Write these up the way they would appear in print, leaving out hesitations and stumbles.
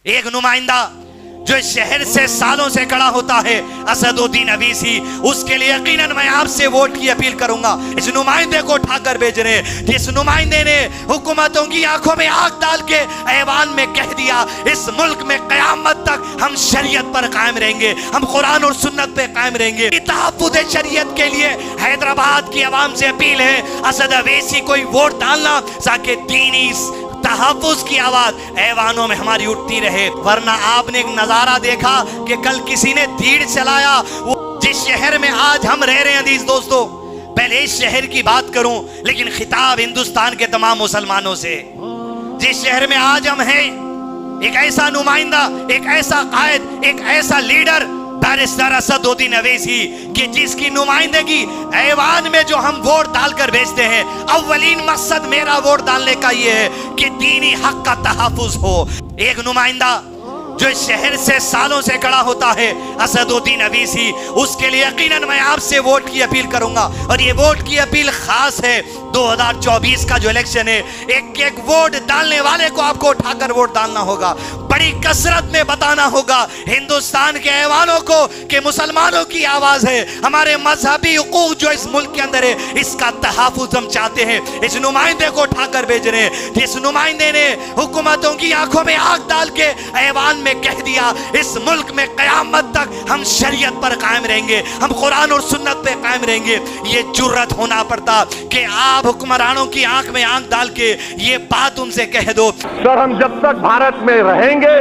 ایک نمائندہ جو اس شہر سے سالوں سے کھڑا ہوتا ہے اسدالدین اویسی، اس کے لیے یقیناً میں آپ سے ووٹ کی اپیل کروں گا۔ اس نمائندے کو اٹھا کر بھیج رہے ہیں جس نمائندے نے حکومتوں کی آنکھوں میں آگ ڈال کے ایوان میں کہہ دیا اس ملک میں قیامت تک ہم شریعت پر قائم رہیں گے، ہم قرآن اور سنت پہ قائم رہیں گے۔ تحفظ شریعت کے لیے حیدرآباد کی عوام سے اپیل ہے اسد اویسی کو ووٹ ڈالنا تاکہ دینی تحفظ کی آواز ایوانوں میں ہماری اٹھتی رہے۔ ورنہ آپ نے ایک نظارہ دیکھا کہ کل کسی نے تیر چلایا، وہ جس شہر میں آج ہم رہ رہے ہیں عزیز دوستو، پہلے اس شہر کی بات کروں لیکن خطاب ہندوستان کے تمام مسلمانوں سے، جس شہر میں آج ہم ہیں، ایک ایسا نمائندہ، ایک ایسا قائد، ایک ایسا لیڈر بیرسٹر اسدالدین اویسی کہ جس کی نمائندگی ایوان میں جو ہم ووٹ ڈال کر بھیجتے ہیں، اولین مقصد میرا ووٹ ڈالنے کا یہ ہے کہ دینی حق کا تحفظ ہو۔ ایک نمائندہ جو اس شہر سے سالوں سے کھڑا ہوتا ہے اسدالدین اویسی، اس کے لیے یقیناً میں آپ سے ووٹ کی اپیل کروں گا، اور یہ ووٹ کی اپیل خاص ہے 2024 کا جو الیکشن ہے۔ ایک ایک ووٹ ڈالنے والے کو آپ کو اٹھا کر ووٹ ڈالنا ہوگا، بڑی کثرت میں بتانا ہوگا ہندوستان کے ایوانوں کو کہ مسلمانوں کی آواز ہے، ہمارے مذہبی حقوق جو اس ملک کے اندر ہے اس کا تحفظ ہم چاہتے ہیں۔ اس نمائندے کو اٹھا کر بھیج رہے ہیں جس نمائندے نے حکومتوں کی آنکھوں میں آگ ڈال کے ایوان میں کہہ دیا اس ملک میں قیامت تک ہم شریعت پر قائم رہیں گے، ہم قرآن اور سنت پہ قائم رہیں گے۔ یہ جرأت ہونا پڑتا کہ آپ حکمرانوں کی آنکھ میں آنکھ ڈال کے یہ بات ان سے کہہ دو۔ سر ہم جب تک بھارت میں رہیں گے،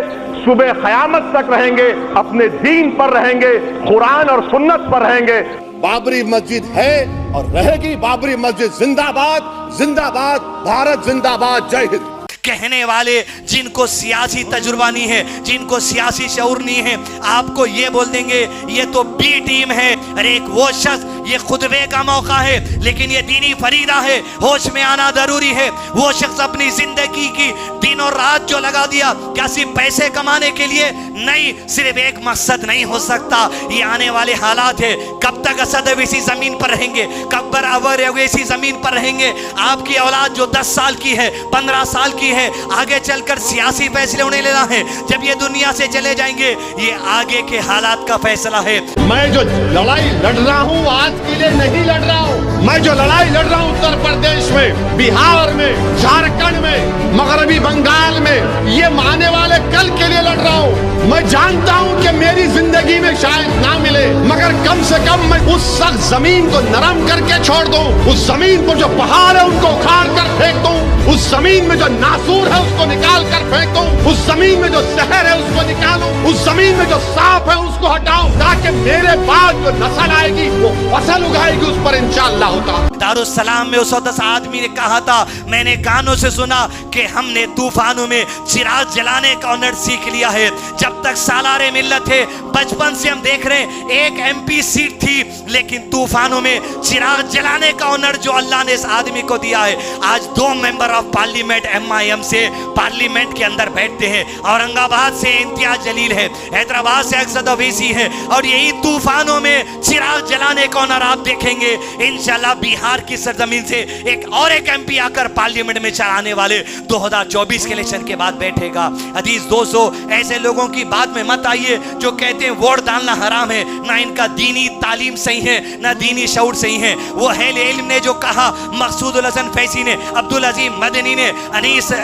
صبح قیامت تک رہیں گے، اپنے دین پر رہیں گے، قرآن اور سنت پر رہیں گے۔ بابری مسجد ہے اور رہے گی، بابری مسجد زندہ باد، زندہ باد، بھارت زندہ باد، جے ہند۔ کہنے والے جن کو سیاسی تجربہ نہیں ہے، جن کو سیاسی شعور نہیں ہے، آپ کو یہ بول دیں گے یہ تو بی ٹیم ہے۔ ارے ایک وہ شخص، یہ خطبے کا موقع ہے لیکن یہ دینی فریضہ ہے، ہوش میں آنا ضروری ہے۔ وہ شخص اپنی زندگی کی دن اور رات جو لگا دیا، کیا صرف پیسے کمانے کے لیے نہیں، صرف ایک مقصد نہیں ہو سکتا۔ یہ آنے والے حالات ہے، کب تک اسد اویسی زمین پر رہیں گے، کب برابر اویسی زمین پر رہیں گے۔ آپ کی اولاد جو 10 سال کی ہے، 15 سال کی ہے، آگے چل کر سیاسی فیصلے انہیں لینا ہے۔ جب یہ دنیا سے چلے جائیں گے، یہ آگے کے حالات کا فیصلہ ہے۔ میں جو لڑائی لڑ رہا ہوں آج کے لیے نہیں لڑ رہا ہوں، میں جو لڑائی لڑ رہا ہوں اتر پردیش میں، بہار میں، جھارکھنڈ میں، مغربی بنگال میں، یہ آنے والے کل کے لیے لڑ رہا ہوں۔ میں جانتا ہوں کہ میری زندگی میں شاید نہ ملے، مگر کم سے کم میں اس سخت زمین کو نرم کر کے چھوڑ دوں، اس زمین پر جو پہاڑ ہے ان کو اکھاڑ کر پھینک دوں، اس زمین میں جو ناسور ہے اس کو نکال کر پھینک دوں، اس زمین میں جو زہر ہے اس کو نکالوں، اس زمین میں جو سانپ ہے اس کو ہٹاؤں، تاکہ میرے بعد جو نسل آئے گی وہ فصل اگائے گی، اس پر انشاءاللہ ہوتا۔ دارالسلام میں اس وقت آدمی نے کہا تھا، میں نے کانوں سے سنا کہ ہم نے طوفانوں میں چراغ جلانے کا ہنر سیکھ لیا ہے۔ جب تک سالار ملت ہے، بچپن سے ہم دیکھ رہے ہیں ایک MP سیٹ تھی، لیکن طوفانوں میں چراغ جلانے کا ہنر جو اللہ نے اس آدمی کو دیا ہے۔ آج 2 ممبر آف پارلیمنٹ MIM سے پارلیمنٹ کے اندر بیٹھتے ہیں، اورنگ آباد سے امتیاز جلیل ہے، حیدرآباد سے اسد اویسی ہے، اور یہی طوفانوں میں چراغ جلانے کا ہنر آپ دیکھیں گے۔ انشاءاللہ بہار کی سرزمین سے ایک MP آ کر پارلیمنٹ میں چلانے والے 2024 کے الیکشن کے بعد بیٹھے گا۔ عزیز دوستو، ایسے لوگوں کی بات میں مت آئیے جو کہتے ہیں ووٹ ڈالنا حرام ہے، نہ ان کا دینی تعلیم صحیح ہے، نہ دینی شعور صحیح ہے۔ وہ اہل علم نے جو کہا، مقصود الحسن فیضی نے، عبدالعظیم مدنی نے،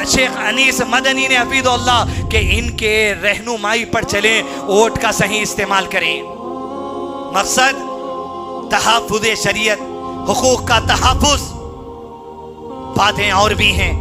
شیخ انیس مدنی نے، حفیظ اللہ، کہ ان کے رہنمائی پر چلیں، ووٹ کا صحیح استعمال کریں۔ مقصد تحفظ شریعت، حقوق کا تحفظ، باتیں اور بھی ہیں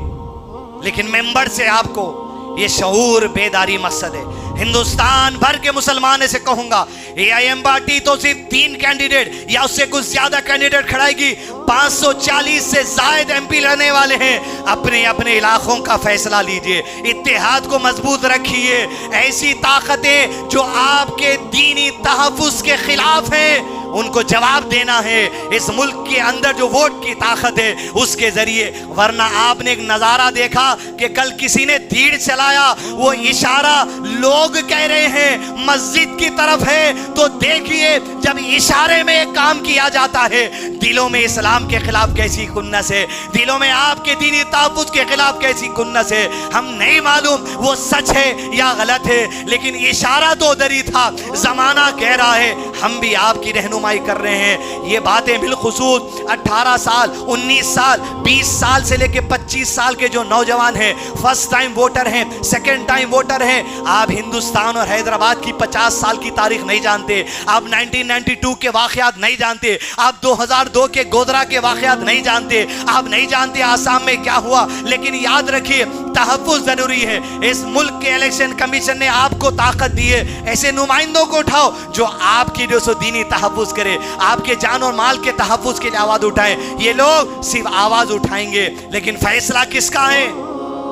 لیکن ممبر سے آپ کو یہ شعور بیداری مقصد ہے۔ ہندوستان بھر کے مسلمان سے کہوں گا، AIM پارٹی تو صرف 3 کینڈیڈیٹ یا اس سے کچھ زیادہ کینڈیڈیٹ کھڑائے گی، 540 سے زائد MP لڑنے والے ہیں۔ اپنے اپنے علاقوں کا فیصلہ لیجئے، اتحاد کو مضبوط رکھیے۔ ایسی طاقتیں جو آپ کے دینی تحفظ کے خلاف ہیں ان کو جواب دینا ہے اس ملک کے اندر جو ووٹ کی طاقت ہے اس کے ذریعے. ورنہ آپ نے ایک نظارہ دیکھا کہ کل کسی نے تیر چلایا, وہ اشارہ لوگ کہہ رہے ہیں مسجد کی طرف ہے, تو دیکھیے جب اشارے میں ایک کام کیا جاتا ہے دلوں میں اسلام کے خلاف کیسی کنس ہے, دلوں میں آپ کے دینی تحفظ کے خلاف کیسی کنس ہے. ہم نہیں معلوم وہ سچ ہے یا غلط ہے, لیکن اشارہ تو ادھر ہی تھا. زمانہ کہہ رہا ہے, ہم بھی آپ کی رہنمائی کر رہے ہیں. یہ باتیں بالخصوص 18 سال 19 سال 20 سال سے لے کے 25 سال کے جو نوجوان ہیں, فرسٹ ٹائم ووٹر ہیں, سیکنڈ ٹائم ووٹر ہیں, آپ ہندوستان اور حیدرآباد کی 50 سال کی تاریخ نہیں جانتے, آپ 1992 کے واقعات نہیں جانتے, آپ 2002 کے گودرا کے واقعات نہیں جانتے, آپ نہیں جانتے آسام میں کیا ہوا. لیکن یاد رکھیے تحفظ ضروری ہے. اس ملک کے الیکشن کمیشن نے آپ کو طاقت دی ہے, ایسے نمائندوں کو اٹھاؤ جو آپ کی جو سو دینی تحفظ کرے, آپ کے جان اور مال کے تحفظ کے لیے آواز اٹھائیں. یہ لوگ صرف آواز اٹھائیں گے لیکن فیصلہ کس کا ہے؟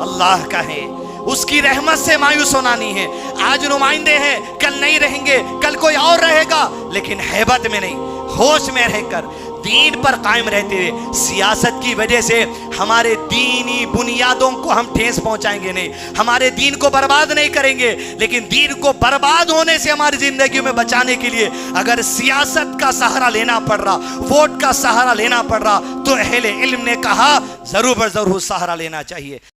اللہ کا ہے. اس کی رحمت سے مایوس ہونا نہیں ہے. آج نمائندے ہیں, کل نہیں رہیں گے, کل کوئی اور رہے گا, لیکن ہیبت میں نہیں, ہوش میں رہ کر دین پر قائم رہتے ہوئے. سیاست کی وجہ سے ہمارے دینی بنیادوں کو ہم ٹھیس پہنچائیں گے نہیں, ہمارے دین کو برباد نہیں کریں گے, لیکن دین کو برباد ہونے سے ہماری زندگیوں میں بچانے کے لیے اگر سیاست کا سہارا لینا پڑ رہا, ووٹ کا سہارا لینا پڑ رہا, تو اہل علم نے کہا ضرور بر ضرور سہارا لینا چاہیے.